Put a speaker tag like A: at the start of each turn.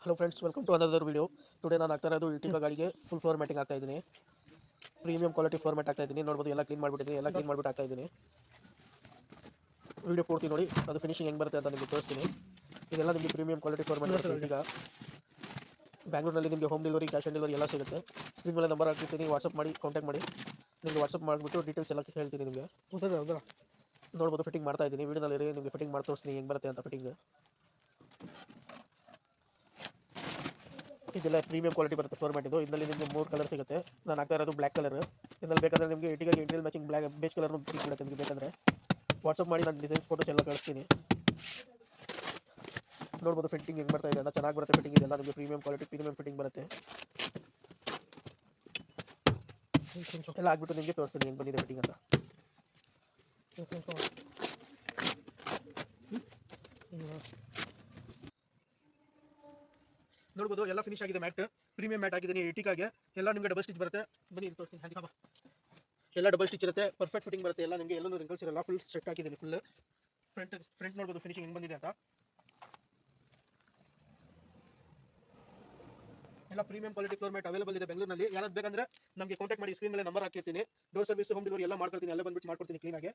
A: Hello friends, welcome to another video. Today ನಾನು ಆಗ್ತಾ ಇರೋದು ಇಟಿಗ ಗಾಡಿಗೆ ಫುಲ್ ಫ್ಲೋರ್ ಮ್ಯಾಟಿಂಗ್ ಆಗ್ತಾ ಇದ್ದೀನಿ. ಪ್ರೀಮಿಯಂ ಕ್ವಾಲಿಟಿ ಫ್ಲೋರ್ ಮ್ಯಾಟ್ ಆಗ್ತಾ ಇದ್ದೀನಿ. ನೋಡ್ಬೋದು, ಎಲ್ಲ ಕ್ಲೀನ್ ಮಾಡಿಬಿಟ್ಟಿದ್ದೀನಿ. ಎಲ್ಲ ಕ್ಲೀನ್ ಮಾಡಿಬಿಟ್ಟು ಆಗ್ತಾ ಇದ್ದೀನಿ. ವಿಡಿಯೋ ಪೂರ್ತಿ ನೋಡಿ, ಅದು ಫಿನಿಶಿಂಗ್ ಹೆಂಗೆ ಬರುತ್ತೆ ಅಂತ ನಿಮಗೆ ತೋರಿಸ್ತೀನಿ. ಇದೆಲ್ಲ ನಿಮಗೆ ಪ್ರೀಮಿಯಂ ಕ್ವಾಲಿಟಿ ಫ್ಲೋರ್ ಮ್ಯಾಟ್ ಬರುತ್ತೆ. ಇಟಿಗ ಬ್ಯಾಂಗ್ಳೂರಿನಲ್ಲಿ ನಿಮಗೆ home delivery, cash on delivery ಎಲ್ಲ ಸಿಗುತ್ತೆ. ಸ್ಕ್ರೀನ್ ಮೇಲೆ ನಂಬರ್ ಹಾಕಿರ್ತೀನಿ, ವಾಟ್ಸಪ್ ಮಾಡಿ ಕಾಂಟ್ಯಾಕ್ಟ್ ಮಾಡಿ. ನಿಮಗೆ ವಾಟ್ಸಪ್ ಮಾಡಿಬಿಟ್ಟು ಡೀಟೇಲ್ಸ್ ಎಲ್ಲ ಹೇಳ್ತೀನಿ ನಿಮಗೆ. ನೋಡ್ಬೋದು, ಫಿಟ್ಟಿಂಗ್ ಮಾಡ್ತಾ ಇದ್ದೀನಿ. ವಿಡಿಯೋದಲ್ಲಿ ನಿಮಗೆ ಫಿಟ್ಟಿಂಗ್ ಮಾಡಿ ತೋರಿಸ್ತೀನಿ ಹೆಂಗೆ ಬರುತ್ತೆ ಅಂತ ಫಿಟ್ಟಿಂಗ್. ಇದೆಲ್ಲ ಪ್ರೀಮಿಯಂ ಕ್ವಾಲಿಟಿ ಬರುತ್ತೆ ಫ್ಲೋರ್ ಮ್ಯಾಟ್ ಇದು. ಇದರಲ್ಲಿ ನಿಮಗೆ 3 ಕಲರ್ ಸಿಗುತ್ತೆ. ನಾನು ಹಾಕ್ತಾ ಇರೋದು ಬ್ಲ್ಯಾಕ್ ಕಲರ್. ಇದರಲ್ಲಿ ಬೇಕಾದರೆ ನಿಮಗೆ ಇಟಿಗಾಗಿ ಇಂಟೀರಿಯರ್ ಮ್ಯಾಚಿಂಗ್ ಬ್ಲ್ಯಾಕ್ ಬೇಸ್ ಕಲರ್ನು ಸಿಕ್ಬಿಡುತ್ತೆ ನಿಮಗೆ ಬೇಕಾದರೆ. ವಾಟ್ಸಪ್ ಮಾಡಿ ನಾನು ಡಿಸೈನ್ಸ್ ಫೋಟೋಸ್ ಎಲ್ಲ ಕಳಿಸ್ತೀನಿ. ನೋಡ್ಬೋದು ಫಿಟ್ಟಿಂಗ್ ಹೆಂಗೆ ಬರ್ತಾ ಇದೆ ಅಂತ. ಚೆನ್ನಾಗಿ ಬರುತ್ತೆ ಫಿಟ್ಟಿಂಗ್. ಇದೆಲ್ಲ ನಿಮಗೆ ಪ್ರೀಮಿಯಂ ಕ್ವಾಲಿಟಿ ಪ್ರೀಮಿಯಂ ಫಿಟ್ಟಿಂಗ್ ಬರುತ್ತೆ. ಎಲ್ಲ ಆಗ್ಬಿಟ್ಟು ನಿಮಗೆ ತೋರಿಸ್ತೀನಿ ಹೆಂಗೆ ಬಂದಿದೆ ಫಿಟ್ಟಿಂಗ್ ಅಂತ. ನೋಡ್ಬೋದು, ಎಲ್ಲ ಫಿನಿಶ್ ಆಗಿದೆ. ಮ್ಯಾಟ್ ಪ್ರೀಮಿಯಂ ಮ್ಯಾಟ್ ಆಗಿದ್ದೀನಿ ಇಟಿಕಾಗೆ. ಎಲ್ಲ ನಿಮಗೆ ಡಬಲ್ ಸ್ಟಿಚ್ ಬರುತ್ತೆ. ಬನ್ನಿ ತೋರಿಸ್ತೀನಿ. ಎಲ್ಲ ಡಬಲ್ ಸ್ಟಿಚ್ ಇರುತ್ತೆ. ಪರ್ಫೆಕ್ಟ್ ಫಿಟ್ಟಿಂಗ್ ಬರುತ್ತೆ. ಎಲ್ಲ ನಿಮಗೆ ಎಲ್ಲೂ ರಿಂಕಲ್ಸ್ ಇರಲ್ಲ. ಫುಲ್ ಸೆಟ್ ಹಾಕಿದ್ದೀನಿ. ಫುಲ್ ಫ್ರಂಟ್ ನೋಡ್ಬೋದು ಫಿನಿಶಿಂಗ್ ಹೆಂಗೆ ಬಂದಿದೆ ಅಂತ. ಎಲ್ಲ premium quality floor mat available ಇದೆ ಬೆಂಗಳೂರಿನಲ್ಲಿ. ಯಾರಾದ್ರು ಬೇಕಂದ್ರೆ ನಮಗೆ ಕಾಂಟ್ಯಾಕ್ಟ್ ಮಾಡಿ. ಸ್ಕ್ರೀನ್ ಮೇಲೆ ನಂಬರ್ ಹಾಕಿರ್ತೀನಿ. ಡೋರ್ ಸರ್ವಿಸ್, ಹೋಮ್ ಡೆಲಿವರಿ ಎಲ್ಲ ಮಾಡ್ಕೊಡ್ತೀನಿ. ಅಲ್ಲೇ ಬಂದ್ಬಿಟ್ಟು ಮಾಡ್ಕೊಡ್ತೀನಿ ಕ್ಲೀನಾಗಿ.